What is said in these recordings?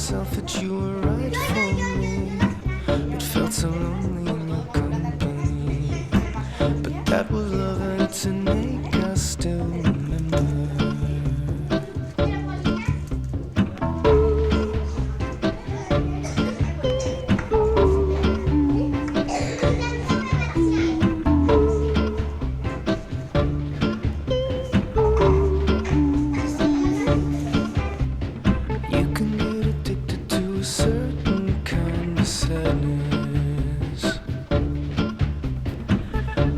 myself that you were right for me. It felt so lonely in your company, but that was love and it's an ache I still remember. You can get addicted to a certain kind of sadness,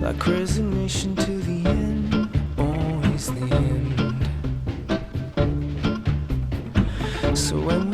like resignation to the end, always the end. So when